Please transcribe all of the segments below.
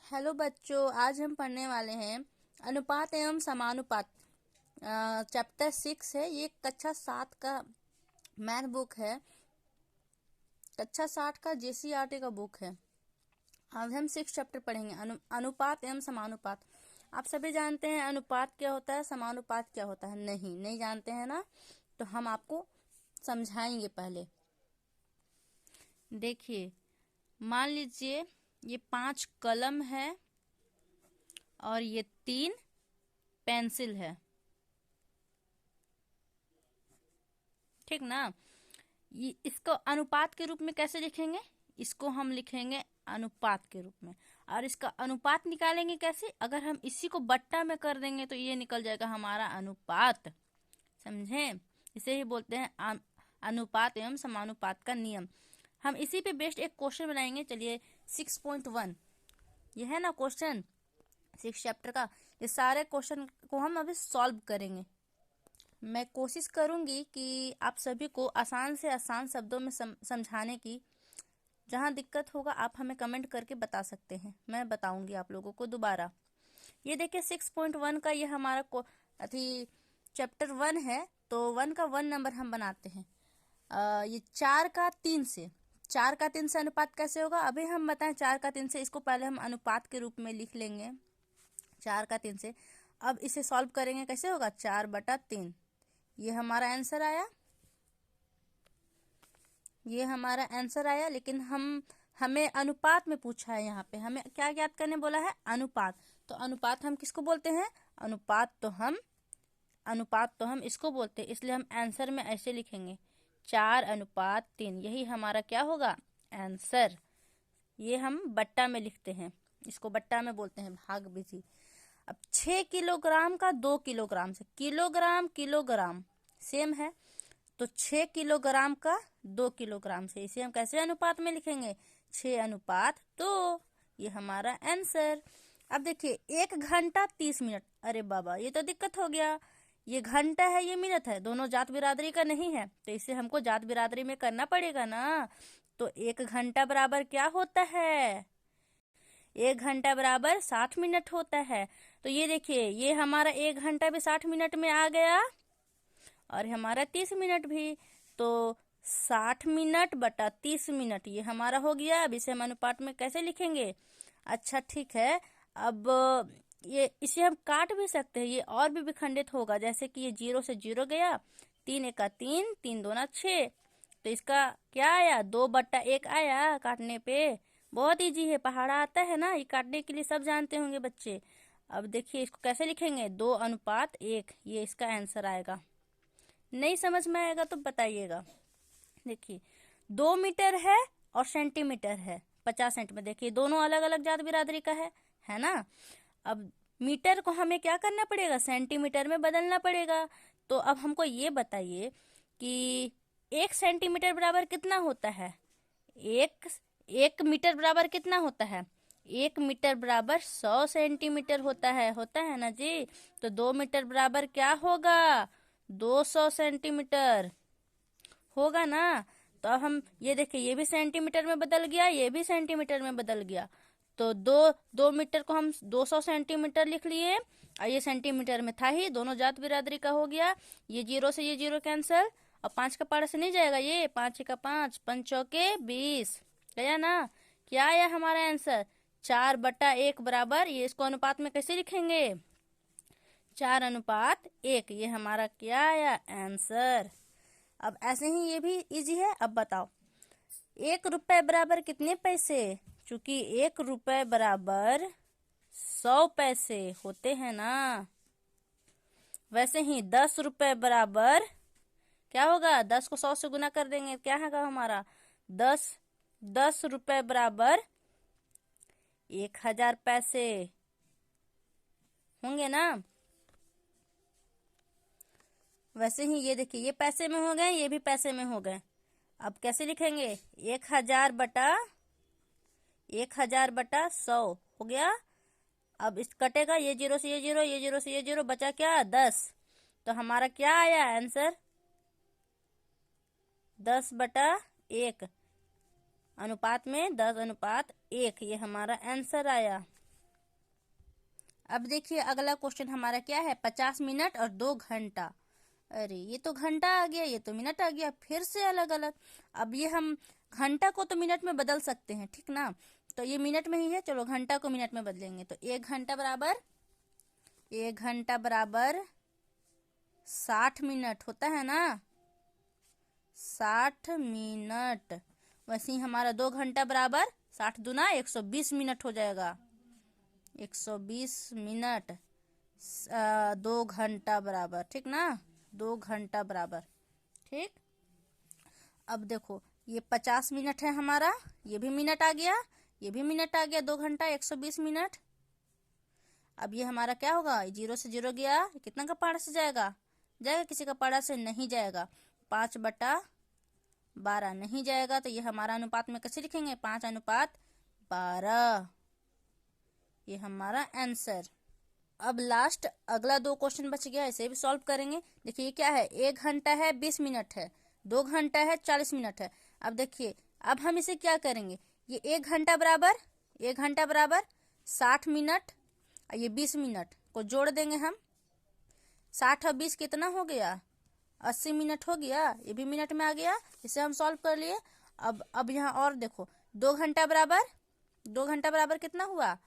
Hello बच्चों, आज हम पढ़ने वाले हैं अनुपात एवं समानुपात। चैप्टर 6 है। ये कक्षा 7 का मैथ बुक है। कक्षा 7 का JCRT का बुक है। आज हम 6 चैप्टर पढ़ेंगे। अनुपात एवं समानुपात। आप सभी जानते हैं अनुपात क्या होता है, समानुपात क्या होता है? नहीं जानते हैं ना, तो हम आपको समझाएंगे। पहले देखिए, मान लीजिए ये 5 कलम है और ये 3 पेंसिल है, ठीक ना। ये इसको अनुपात के रूप में कैसे लिखेंगे? इसको हम लिखेंगे अनुपात के रूप में। और इसका अनुपात निकालेंगे कैसे? अगर हम इसी को बट्टा में कर देंगे तो ये निकल जाएगा हमारा अनुपात। समझे? इसे ही बोलते हैं अनुपात एवं समानुपात का नियम। हम इसी पे बेस्ड एक क्वेश्चन बनाएंगे। चलिए 6.1 ये है ना क्वेश्चन 6 चैप्टर का। ये सारे क्वेश्चन को हम अभी सॉल्व करेंगे। मैं कोशिश करूंगी कि आप सभी को आसान से आसान शब्दों में समझाने की। जहां दिक्कत होगा आप हमें कमेंट करके बता सकते हैं, मैं बताऊंगी आप लोगों को दोबारा। ये देखिए 6.1 का ये हमारा चैप्टर 1 है। तो 1 का 1 नंबर हम बनाते हैं। ये 4 का 3 से, 4 का 3 से अनुपात कैसे होगा अभी हम बताएं। 4 का 3 से इसको पहले हम अनुपात के रूप में लिख लेंगे। 4 का 3 से अब इसे सॉल्व करेंगे। कैसे होगा? 4/3। ये हमारा आंसर आया। ये हमारा आंसर आया। लेकिन हमें अनुपात में पूछा है। यहाँ पे हमें क्या याद करने बोला है? अनुपात। तो अनुपात हम किसको बोलते हैं? अनुपात तो हम इसको बोलते हैं। इसलिए हम आंसर में ऐसे लिखेंगे 4/3। यही हमारा क्या होगा? आंसर। ये हम बट्टा में लिखते हैं। इसको बट्टा में बोलते हैं भाग विधि। अब 6 किलोग्राम का 2 किलोग्राम से, किलोग्राम सेम है, तो 6 किलोग्राम का 2 किलोग्राम से इसे हम कैसे अनुपात में लिखेंगे? 6/2। ये हमारा आंसर। अब देखिए 1 घंटा 30 मिनट। अरे बाबा, ये तो दिक्कत हो गया। ये घंटा है, ये मिनट है, दोनों जात बिरादरी का नहीं है, तो इसे हमको जात बिरादरी में करना पड़ेगा ना। तो 1 घंटा बराबर क्या होता है? 1 घंटा बराबर 60 मिनट होता है। तो ये देखिए, ये हमारा 1 घंटा भी 60 मिनट में आ गया और हमारा 30 मिनट भी। तो 60 मिनट बटा 30 मिनट ये हमारा हो गया। अब इसे हम अनुपात में कैसे लिखेंगे? अच्छा ठीक है। अब ये इसे हम काट भी सकते हैं, ये और भी विखंडित होगा। जैसे कि ये 0 से 0 गया, 3 एका 3, 3 दूना 6। तो इसका क्या आया? 2/1 आया काटने पे। बहुत इजी है, पहाड़ा आता है ना, ये काटने के लिए सब जानते होंगे बच्चे। अब देखिए इसको कैसे लिखेंगे? 2/1। ये इसका आंसर आएगा। नहीं समझ में आएगा तो बताइएगा। देखिए 2 मीटर है और सेंटीमीटर है 50 सेंटीमीटर। देखिए दोनों अलग अलग जात बिरादरी का है ना। अब मीटर को हमें क्या करना पड़ेगा? सेंटीमीटर में बदलना पड़ेगा। तो अब हमको ये बताइए कि 1 सेंटीमीटर बराबर कितना होता है? एक मीटर बराबर कितना होता है? 1 मीटर बराबर 100 सेंटीमीटर होता है ना जी। तो 2 मीटर बराबर क्या होगा? 200 सेंटीमीटर होगा ना। तो अब हम ये देखिए, ये भी सेंटीमीटर में बदल गया, ये भी सेंटीमीटर में बदल गया। तो 2 मीटर को हम 200 सेंटीमीटर लिख लिए और ये सेंटीमीटर में था ही, दोनों जात बिरादरी का हो गया। ये 0 से ये 0 कैंसिल और 5 का पारा से नहीं जाएगा। ये 5 का 5, 5 चौके 20 गया ना। क्या आया हमारा आंसर? 4/1 बराबर, ये इसको अनुपात में कैसे लिखेंगे? 4/1। ये हमारा क्या आया? आंसर। अब ऐसे ही ये भी इजी है। अब बताओ 1 रुपए बराबर कितने पैसे? चूंकि 1 रुपए बराबर 100 पैसे होते हैं ना, वैसे ही 10 रुपए बराबर क्या होगा? 10 को 100 से गुना कर देंगे, क्या होगा हमारा? 10 रुपए बराबर 1000 पैसे होंगे ना। वैसे ही ये देखिए, ये पैसे में हो गए, ये भी पैसे में हो गए। अब कैसे लिखेंगे? 1000/100 हो गया। अब इस कटेगा, ये 0 से ये 0, ये 0 से ये 0, बचा क्या? 10। तो हमारा क्या आया आंसर? 10/1। अनुपात में 10/1 ये हमारा आंसर आया। अब देखिए अगला क्वेश्चन हमारा क्या है, 50 मिनट और 2 घंटा। अरे ये तो घंटा आ गया, ये तो मिनट आ गया, फिर से अलग अलग। अब ये हम घंटा को तो मिनट में बदल सकते हैं, ठीक ना, तो ये मिनट में ही है, चलो घंटा को मिनट में बदलेंगे। तो 1 घंटा बराबर 60 मिनट होता है ना, 60 मिनट। वैसे ही हमारा 2 घंटा बराबर 60 दूना 120 मिनट हो जाएगा, 120 मिनट 2 घंटा बराबर, ठीक ना, 2 घंटा बराबर, ठीक। अब देखो ये 50 मिनट है हमारा, ये भी मिनट आ गया, ये भी मिनट आ गया, 2 घंटा 120 मिनट। अब ये हमारा क्या होगा, 0 से 0 गया, कितना का पारा से जाएगा, जाएगा, किसी का पारा से नहीं जाएगा, 5/12 नहीं जाएगा। तो ये हमारा अनुपात में कैसे लिखेंगे, 5/12, ये हमारा आंसर। अब लास्ट अगला 2 क्वेश्चन बच गया, इसे भी सॉल्व करेंगे। देखिए क्या है, 1 घंटा है 20 मिनट है, 2 घंटा है 40 मिनट है। अब देखिए अब हम इसे क्या करेंगे, ये 1 घंटा बराबर 60 मिनट, ये 20 मिनट को जोड़ देंगे हम, 60 और 20 कितना हो गया, 80 मिनट हो गया, ये भी मिनट में आ गया, इसे हम सॉल्व कर लिए। अब यहाँ और देखो, 2 घंटा बराबर कितना हुआ,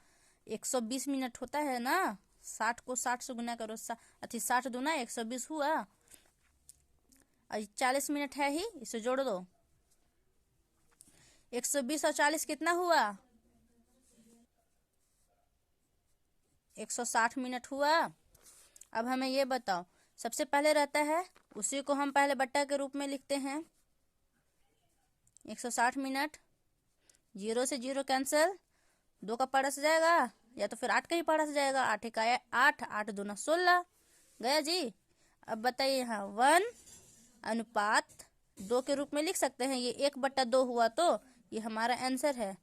120 मिनट होता है ना, 60 को 60 से गुना करो, 60 दूना 120 हुआ, और 40 मिनट है ही, इसे जोड़ दो, 120 और 40 कितना हुआ, 160 मिनट हुआ। अब हमें ये बताओ, सबसे पहले रहता है उसी को हम पहले बट्टा के रूप में लिखते हैं, 160 मिनट, 0 से 0 कैंसिल, 2 का पारा से जाएगा, या तो फिर 8 का ही पारा से जाएगा, 8 एक आया 8, 8 दूना 16 गया जी। अब बताइए यहाँ 1/2 के रूप में लिख सकते हैं, ये 1/2 हुआ, तो ये हमारा आंसर है।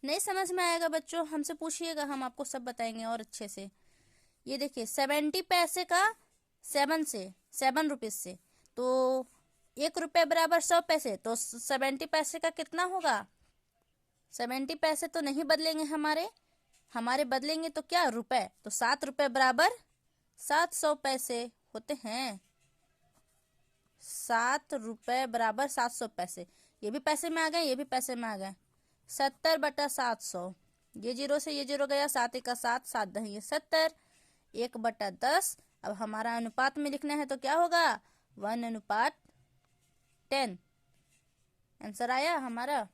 नहीं समझ में आएगा बच्चों, हमसे पूछिएगा, हम आपको सब बताएंगे और अच्छे से। ये देखिए 70 पैसे का 7 रुपीज से, तो 1 रुपये बराबर 100 पैसे, तो 70 पैसे का कितना होगा, 70 पैसे तो नहीं बदलेंगे हमारे बदलेंगे तो क्या, रुपए, तो 7 रुपये बराबर 700 पैसे होते हैं, 7 रुपये बराबर 700 पैसे। ये भी पैसे में आ गए, ये भी पैसे में आ गए, 70/700, ये 0 से ये 0 गया, 7 1 7, 7 10 70, 1/10। अब हमारा अनुपात में लिखना है तो क्या होगा, 1:10। आंसर आया हमारा।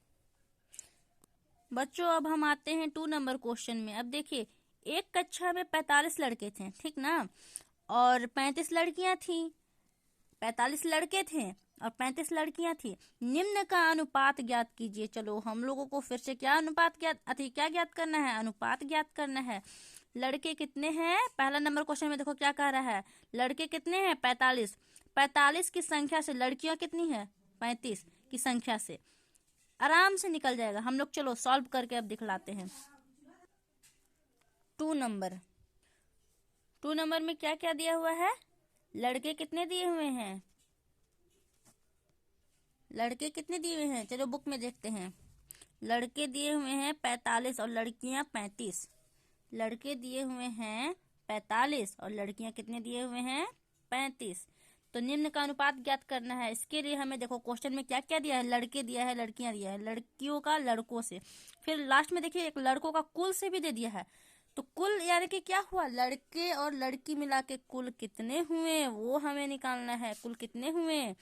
बच्चों अब हम आते हैं 2 नंबर क्वेश्चन में। अब देखिए एक कक्षा में 45 लड़के थे, ठीक ना, और 35 लड़कियां थी, 45 लड़के थे और 35 लड़कियां थी, निम्न का अनुपात ज्ञात कीजिए। चलो हम लोगों को फिर से क्या अनुपात क्या ज्ञात करना है, अनुपात ज्ञात करना है। लड़के कितने हैं, पहला नंबर क्वेश्चन में देखो क्या कह रहा है, लड़के कितने हैं 45, 45 की संख्या से लड़कियां कितनी है 35 की संख्या से आराम से निकल जाएगा हम लोग। चलो सॉल्व करके अब दिखलाते हैं। 2 नंबर में क्या क्या दिया हुआ है, लड़के कितने दिए हुए हैं, लड़के कितने दिए हुए हैं, चलो बुक में देखते हैं। लड़के दिए हुए हैं 45 और लड़कियां 35, लड़के दिए हुए हैं 45 और लड़कियां कितने दिए हुए हैं 35। तो निम्न का अनुपात ज्ञात करना है। इसके लिए हमें देखो क्वेश्चन में क्या क्या दिया है, लड़के दिया है, लड़कियां दिया है, लड़कियों का लड़कों से, फिर लास्ट में देखिए एक लड़कों का कुल से भी दे दिया है। तो कुल यानी कि क्या हुआ, लड़के और लड़की मिला के कुल कितने हुए वो हमें निकालना है। कुल कितने हुए,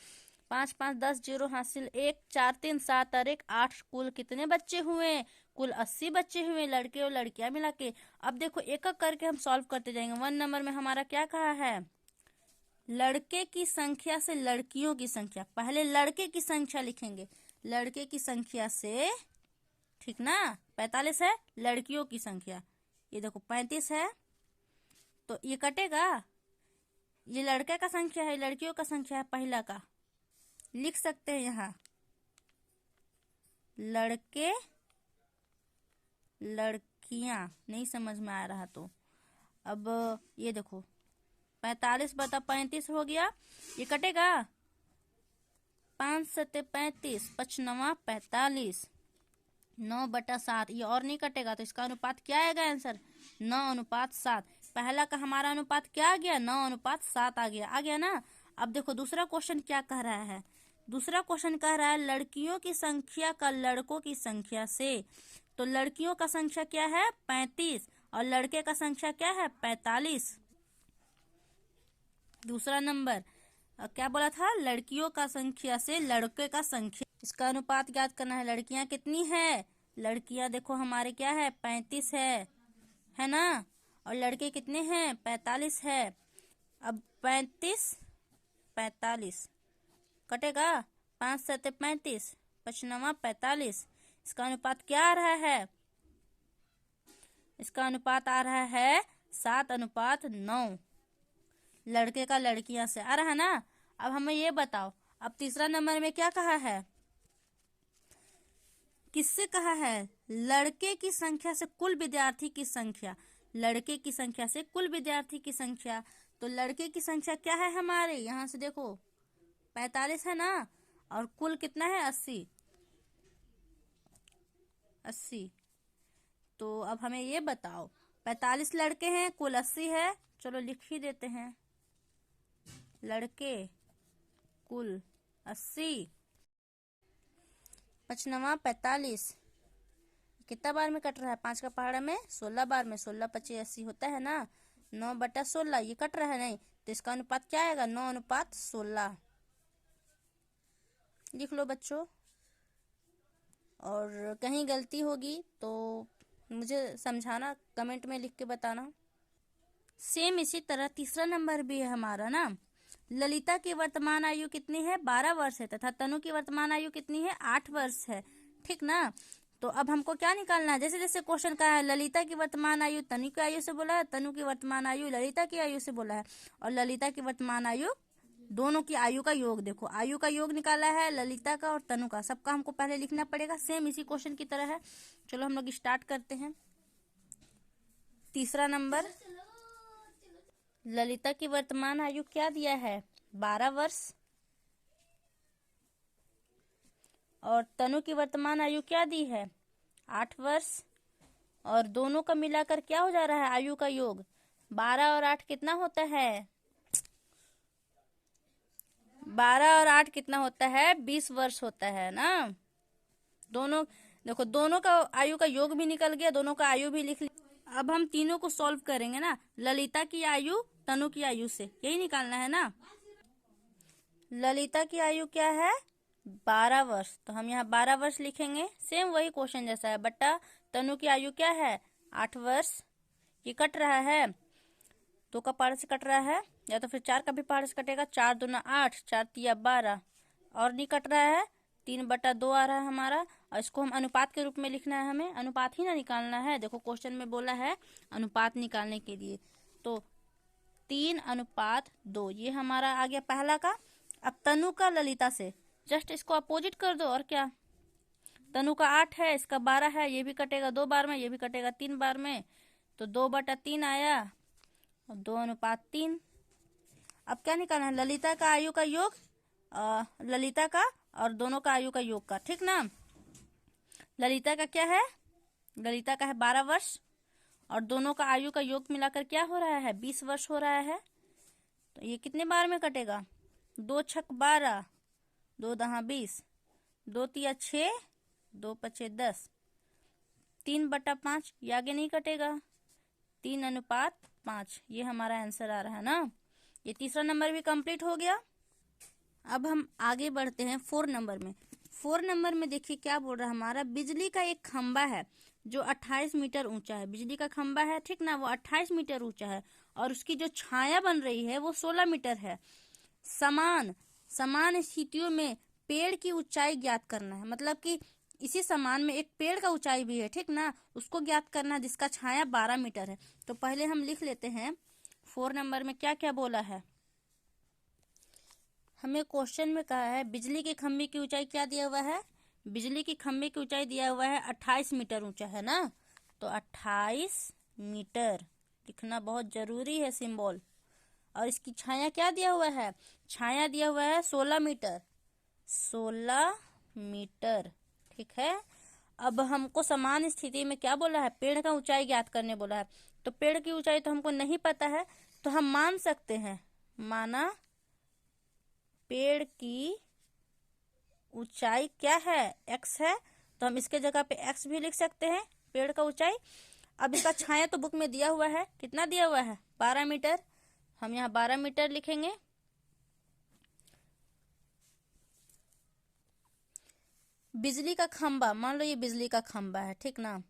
5 5 10 0 हासिल 1 4 3 7 और 1 8, कुल कितने बच्चे हुए, कुल 80 बच्चे हुए लड़के और लड़कियां मिला के। अब देखो एक एक करके हम सॉल्व करते जाएंगे। 1 नंबर में हमारा क्या कहा है, लड़के की संख्या से लड़कियों की संख्या, पहले लड़के की संख्या लिखेंगे, लड़के की संख्या से, ठीक ना, 45 है, लड़कियों की संख्या ये देखो 35 है, तो ये कटेगा, ये लड़के का संख्या है, लड़कियों का संख्या है, पहला का लिख सकते हैं यहाँ, लड़के लड़कियां, नहीं समझ में आ रहा तो अब ये देखो 45/35 हो गया, ये कटेगा, 5 7 35, 5 9 45, 9/7, ये और नहीं कटेगा तो इसका अनुपात क्या आएगा आंसर? 9:7। पहला का हमारा अनुपात क्या आ गया? 9:7 आ गया ना। अब देखो दूसरा क्वेश्चन क्या कह रहा है। दूसरा क्वेश्चन कह रहा है लड़कियों की संख्या का लड़कों की संख्या से। तो लड़कियों का संख्या क्या है? 35 और लड़के का संख्या क्या है? 45। दूसरा नंबर क्या बोला था? लड़कियों का संख्या से लड़के का संख्या, इसका अनुपात ज्ञात करना है। लड़कियां कितनी है? लड़कियां देखो हमारे क्या है? 35 है ना। और लड़के कितने हैं? 45 है। अब 35 45 कटेगा, 5 7 35, 5 45। इसका अनुपात क्या आ रहा है? इसका अनुपात आ रहा है 7:9। लड़के का लड़कियां से आ रहा है ना। अब हमें ये बताओ, अब तीसरा नंबर में क्या कहा है? किससे कहा है? लड़के की संख्या से कुल विद्यार्थी की संख्या। लड़के की संख्या से कुल विद्यार्थी की संख्या। तो लड़के की संख्या क्या है हमारे? यहां से देखो 45 है ना, और कुल कितना है? 80। तो अब हमें ये बताओ, 45 लड़के हैं, कुल 80 है। चलो लिख ही देते हैं, लड़के कुल 80, 5 45। कितना बार में कट रहा है? 5 का पहाड़ा में 16 बार में, 16 25 80 होता है ना। 9/16 ये कट रहा है नहीं, तो इसका अनुपात क्या आएगा? 9:16। लिख लो बच्चों, और कहीं गलती होगी तो मुझे समझाना, कमेंट में लिख के बताना। सेम इसी तरह तीसरा नंबर भी है हमारा ना। ललिता की वर्तमान आयु कितनी है? 12 वर्ष है, तथा तनु की वर्तमान आयु कितनी है? 8 वर्ष है, ठीक ना। तो अब हमको क्या निकालना है? जैसे जैसे क्वेश्चन का है, ललिता की वर्तमान आयु तनु की आयु से बोला है, तनु की वर्तमान आयु ललिता की आयु से बोला है, और ललिता की वर्तमान आयु, दोनों की आयु का योग देखो, आयु का योग निकाला है ललिता का और तनु का। सबका हमको पहले लिखना पड़ेगा, सेम इसी क्वेश्चन की तरह है। चलो हम लोग स्टार्ट करते हैं। तीसरा नंबर, ललिता की वर्तमान आयु क्या दिया है? 12 वर्ष। और तनु की वर्तमान आयु क्या दी है? 8 वर्ष। और दोनों का मिलाकर क्या हो जा रहा है? आयु का योग। 12 और 8 कितना होता है? 12 और 8 कितना होता है? 20 वर्ष होता है ना। दोनों देखो, दोनों का आयु का योग भी निकल गया, दोनों का आयु भी लिख लिया। अब हम तीनों को सॉल्व करेंगे ना, ललिता की आयु तनु की आयु से, यही निकालना है ना। ललिता की आयु क्या है? 12 वर्ष, तो हम यहाँ 12 वर्ष लिखेंगे, सेम वही क्वेश्चन जैसा है। बट्टा तनु की आयु क्या है? 8 वर्ष। ये कट रहा है, 2 का पार से कट रहा है, या तो फिर 4 का भी पार से कटेगा। 4 दूना 8, 4 तिया 12, और नहीं कट रहा है, 3/2 आ रहा है हमारा। और इसको हम अनुपात के रूप में लिखना है, हमें अनुपात ही ना निकालना है। देखो क्वेश्चन में बोला है अनुपात निकालने के लिए, तो 3:2 ये हमारा आ गया पहला का। अब तनु का ललिता से जस्ट इसको अपोजिट कर दो, और क्या। तनु का 8 है, इसका 12 है, ये भी कटेगा 2 बार में, ये भी कटेगा 3 बार में, तो 2/3 आया, और 2:3। अब क्या निकालना है? ललिता का आयु का योग, ललिता का और दोनों का आयु का योग का, ठीक ना। ललिता का क्या है? ललिता का है 12 वर्ष, और दोनों का आयु का योग मिलाकर क्या हो रहा है? 20 वर्ष हो रहा है। तो ये कितने बार में कटेगा? 2 छक 12, 2 दहा 20, 2 तिया 6, 2 पचे 10, 3/5, ये आगे नहीं कटेगा, 3:5। ये हमारा आंसर आ रहा है ना। ये तीसरा नंबर भी कंप्लीट हो गया। अब हम आगे बढ़ते हैं 4 नंबर में। 4 नंबर में देखिए क्या बोल रहा है हमारा। बिजली का एक खंबा है जो 28 मीटर ऊंचा है। बिजली का खंबा है, ठीक ना, वो 28 मीटर ऊंचा है, और उसकी जो छाया बन रही है वो 16 मीटर है। समान समान स्थितियों में पेड़ की ऊंचाई ज्ञात करना है। मतलब कि इसी समान में एक पेड़ का ऊंचाई भी है, ठीक ना, उसको ज्ञात करना है, जिसका छाया 12 मीटर है। तो पहले हम लिख लेते हैं 4 नंबर में क्या क्या बोला है। हमें क्वेश्चन में कहा है बिजली के खंभे की ऊंचाई क्या दिया हुआ है? बिजली के खंभे की ऊंचाई दिया हुआ है 28 मीटर ऊंचा है ना। तो 28 मीटर लिखना बहुत जरूरी है सिंबल। और इसकी छाया क्या दिया हुआ है? छाया दिया हुआ है 16 मीटर, 16 मीटर, ठीक है। अब हमको समान स्थिति में क्या बोला है, पेड़ का ऊंचाई ज्ञात करने बोला है। तो पेड़ की ऊंचाई तो हमको नहीं पता है, तो हम मान सकते हैं, माना पेड़ की ऊंचाई क्या है, x है, तो हम इसके जगह पे x भी लिख सकते हैं, पेड़ का ऊंचाई। अब इसका छाया तो बुक में दिया हुआ है, कितना दिया हुआ है, 12 मीटर। हम यहाँ 12 मीटर लिखेंगे। बिजली का खंबा, मान लो ये बिजली का खंबा है, ठीक ना,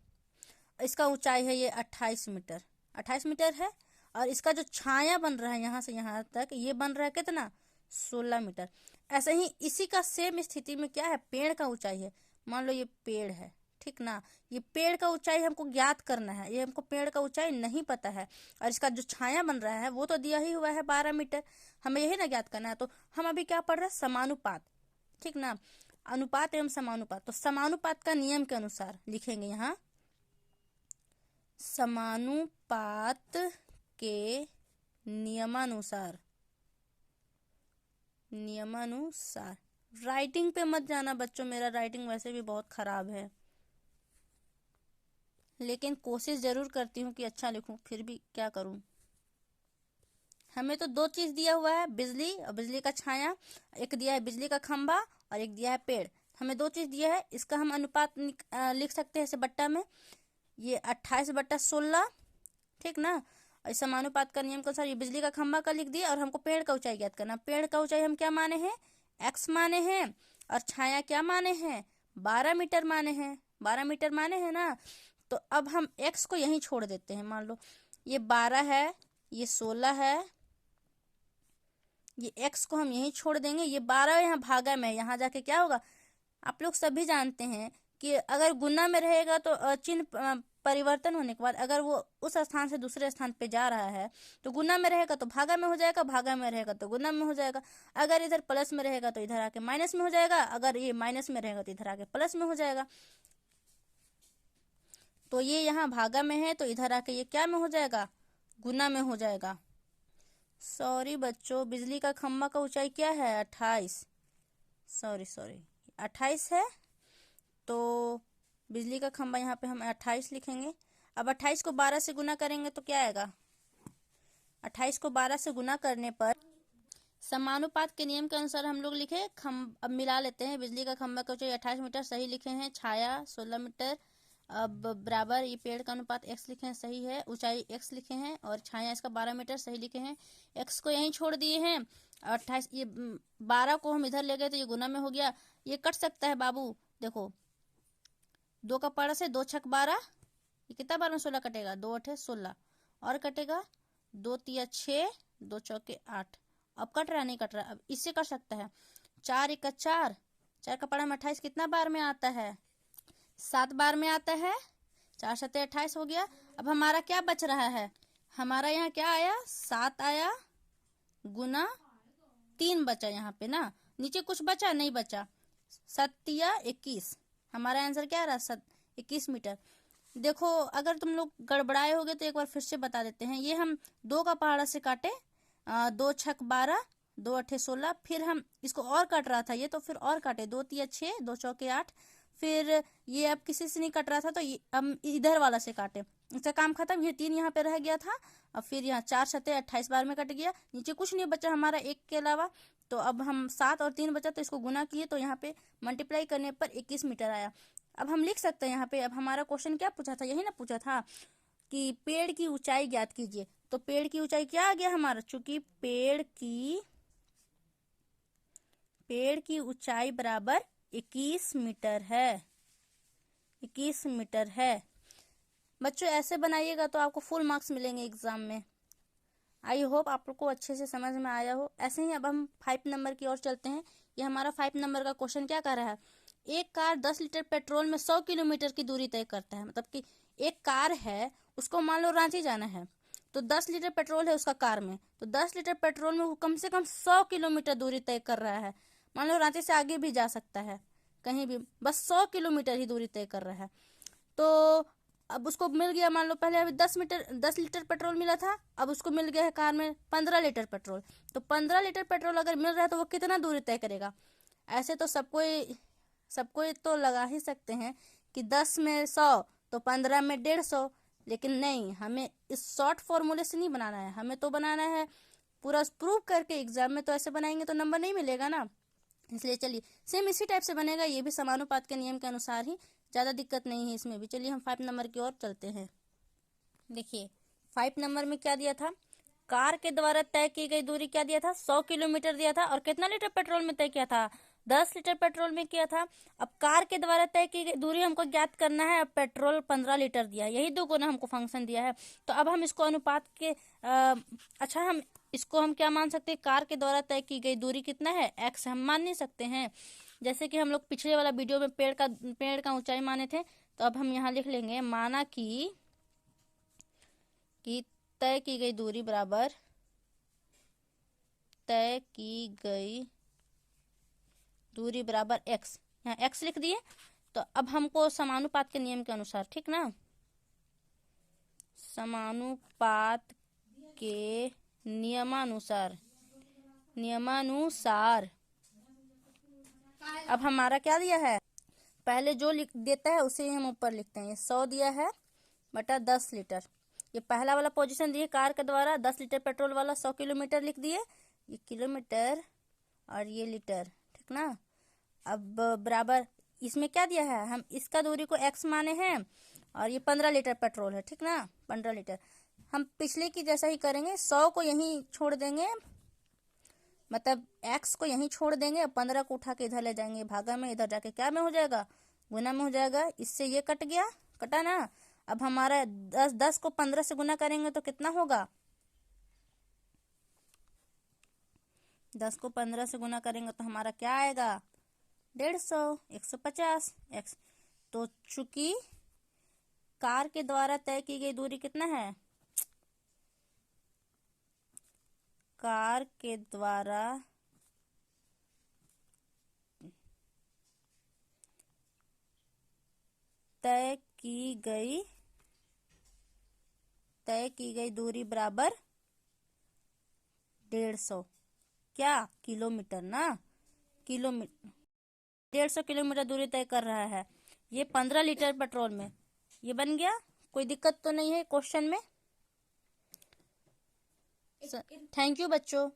इसका ऊंचाई है ये 28 मीटर, 28 मीटर है। और इसका जो छाया बन रहा है यहाँ से यहाँ तक, ये बन रहा है कितना, 16 मीटर। ऐसे ही इसी का सेम स्थिति में क्या है, पेड़ का ऊंचाई है। मान लो ये पेड़ है, ठीक ना, ये पेड़ का ऊंचाई हमको ज्ञात करना है, ये हमको पेड़ का ऊंचाई नहीं पता है। और इसका जो छाया बन रहा है वो तो दिया ही हुआ है 12 मीटर, हमें यही ना ज्ञात करना है। तो हम अभी क्या पढ़ रहे हैं, समानुपात, ठीक ना, अनुपात एवं समानुपात। तो समानुपात का नियम के अनुसार लिखेंगे यहाँ, समानुपात के नियमानुसार, नियमानुसार। राइटिंग पे मत जाना बच्चों, मेरा राइटिंग वैसे भी बहुत खराब है, लेकिन कोशिश जरूर करती हूँ कि अच्छा लिखूं, फिर भी क्या करूं। हमें तो दो चीज दिया हुआ है, बिजली और बिजली का छाया, एक दिया है बिजली का खंभा और एक दिया है पेड़। हमें दो चीज दिया है, इसका हम अनुपात लिख सकते हैं ऐसे बट्टा में, ये 28/16, ठीक ना। और समानुपात का नियम के अनुसार ये बिजली का खंभा का लिख दिया, और हमको पेड़ का ऊंचाई ज्ञात करना। पेड़ का ऊंचाई हम क्या माने हैं, x माने हैं, और छाया क्या माने हैं, 12 मीटर माने हैं, 12 मीटर माने हैं ना। तो अब हम x को यहीं छोड़ देते हैं, मान लो ये 12 है, ये 16 है, ये x को हम यहीं छोड़ देंगे, ये 12 यहाँ भागा में, यहाँ जाके क्या होगा, आप लोग सभी जानते हैं कि अगर गुना में रहेगा तो चिन्ह परिवर्तन होने के बाद अगर वो उस स्थान से दूसरे स्थान पे जा रहा है तो गुना में रहेगा तो भागा में हो जाएगा, भागा में रहेगा तो गुना में हो जाएगा। अगर इधर प्लस में रहेगा तो इधर आके माइनस में हो जाएगा, अगर ये माइनस में रहेगा तो इधर आके प्लस में हो जाएगा। तो ये यहाँ भागा में है तो इधर आके ये क्या में हो जाएगा, गुना में हो जाएगा। सॉरी बच्चों, बिजली का खंभा का ऊंचाई क्या है, 28, सॉरी 28 है। तो बिजली का खंभा यहाँ पे हम 28 लिखेंगे। अब 28 को 12 से गुना करेंगे तो क्या आएगा, 28 को 12 से गुना करने पर समानुपात के नियम के अनुसार हम लोग लिखे अब मिला लेते हैं। बिजली का खंभा का ऊंचाई 28 मीटर सही लिखे हैं, छाया 16 मीटर, अब बराबर ये पेड़ का अनुपात x लिखे हैं, सही है, ऊंचाई x लिखे हैं, और छाया इसका 12 मीटर सही लिखे हैं। x को यहीं छोड़ दिए हैं, 28, ये 12 को हम इधर ले गए तो ये गुना में हो गया, ये कट सकता है बाबू, देखो 2 का पारा से 2 छक 12, ये कितना 12 में 16 कटेगा, 2 8 16, और कटेगा 2 3 6, 2 चौके 8। अब कट रहा नहीं कट रहा, अब इससे कर सकता है, 4 1 4, 4 का पारा में 28 कितना बार में आता है, 7 बार में आता है, 4 7 28 हो गया। अब हमारा क्या बच रहा है, हमारा यहाँ क्या आया, 7 आया, गुना 3 बचा यहाँ पे ना, नीचे कुछ बचा नहीं बचा, 7 या 21, हमारा आंसर क्या रहा, 21 मीटर। देखो अगर तुम लोग गड़बड़ाए होगे तो एक बार फिर से बता देते हैं, ये हम 2 का पहाड़ा से काटे, 2 छक 12, 2 8 16, फिर हम इसको और काट रहा था ये, तो फिर और काटे, 2 3 6, 2 चौके 8, फिर ये अब किसी से नहीं कट रहा था तो ये हम इधर वाला से काटे, इसका काम खत्म। ये 3 यहाँ पे रह गया था, और फिर यहाँ 4 7 28 बार में कट गया, नीचे कुछ नहीं बचा हमारा 1 के अलावा। तो अब हम 7 और 3 बचा तो इसको गुना किए, तो यहाँ पे मल्टीप्लाई करने पर 21 मीटर आया। अब हम लिख सकते हैं यहाँ पे, अब हमारा क्वेश्चन क्या पूछा था, यही ना पूछा था कि पेड़ की ऊंचाई ज्ञात कीजिए। तो पेड़ की ऊंचाई क्या आ गया हमारा, चूंकि पेड़ की ऊंचाई बराबर 21 मीटर है, 21 मीटर है। बच्चों ऐसे बनाइएगा तो आपको फुल मार्क्स मिलेंगे एग्जाम में। आई होप आप लोग को अच्छे से समझ में आया हो। ऐसे ही अब हम 5 नंबर की ओर चलते हैं। ये हमारा 5 नंबर का क्वेश्चन क्या कह रहा है, एक कार 10 लीटर पेट्रोल में 100 किलोमीटर की दूरी तय करता है। मतलब कि एक कार है, उसको मान लो रांची जाना है, तो 10 लीटर पेट्रोल है उसका कार में, तो 10 लीटर पेट्रोल में वो कम से कम 100 किलोमीटर दूरी तय कर रहा है। मान लो रांची से आगे भी जा सकता है कहीं भी, बस 100 किलोमीटर ही दूरी तय कर रहा है। तो अब उसको मिल गया, मान लो पहले अभी 10 लीटर पेट्रोल मिला था, अब उसको मिल गया है कार में 15 लीटर पेट्रोल। तो 15 लीटर पेट्रोल अगर मिल रहा है तो वो कितना दूरी तय करेगा। ऐसे तो सबको तो लगा ही सकते हैं कि 10 में 100 तो 15 में 150, लेकिन नहीं, हमें इस शॉर्ट फॉर्मूले से नहीं बनाना है, हमें तो बनाना है पूरा प्रूव करके। एग्जाम में तो ऐसे बनाएंगे तो नंबर नहीं मिलेगा ना, इसलिए चलिए सेम इसी टाइप से बनेगा, ये भी समानुपात के नियम के अनुसार ही, ज़्यादा दिक्कत नहीं है इसमें भी। चलिए हम 5 नंबर की ओर चलते हैं। देखिए 5 नंबर में क्या दिया था, कार के द्वारा तय की गई दूरी क्या दिया था, 100 किलोमीटर दिया था, और कितना लीटर पेट्रोल में तय किया था, 10 लीटर पेट्रोल में किया था। अब कार के द्वारा तय की गई दूरी हमको ज्ञात करना है, अब पेट्रोल 15 लीटर दिया, यही दो गुना हमको फंक्शन दिया है। तो अब हम इसको अनुपात के अच्छा हम इसको हम क्या मान सकते हैं, कार के द्वारा तय की गई दूरी कितना है, x हम मान नहीं सकते हैं। जैसे कि हम लोग पिछले वाला वीडियो में पेड़ का ऊंचाई माने थे, तो अब हम यहाँ लिख लेंगे माना कि तय की गई दूरी बराबर तय की गई दूरी बराबर x, यहाँ x लिख दिए। तो अब हमको समानुपात के नियम के अनुसार, ठीक ना, समानुपात के नियमानुसार अब हमारा क्या दिया है, पहले जो लिख देता है उसे ही हम ऊपर लिखते हैं। 100 दिया है बटा 10 लीटर, ये पहला वाला पोजीशन दिए कार के द्वारा 10 लीटर पेट्रोल वाला, 100 किलोमीटर लिख दिए, ये किलोमीटर और ये लीटर, ठीक ना। अब बराबर इसमें क्या दिया है, हम इसका दूरी को x माने हैं, और ये 15 लीटर पेट्रोल है, ठीक ना, 15 लीटर। हम पिछले की जैसा ही करेंगे, 100 को यहीं छोड़ देंगे, मतलब x को यहीं छोड़ देंगे, 15 को उठा के इधर ले जाएंगे भागा में, इधर जाके क्या में हो जाएगा, गुना में हो जाएगा, इससे ये कट गया, कटा ना। अब हमारा 10 को 15 से गुना करेंगे तो कितना होगा, 10 को 15 से गुना करेंगे तो हमारा क्या आएगा, 150, 150 x। तो चूंकि कार के द्वारा तय की गई दूरी कितना है, कार के द्वारा तय की गई दूरी बराबर 150 क्या, किलोमीटर ना, किलोमीटर 150 किलोमीटर दूरी तय कर रहा है, ये 15 लीटर पेट्रोल में। ये बन गया, कोई दिक्कत तो नहीं है क्वेश्चन में। थैंक यू बच्चों।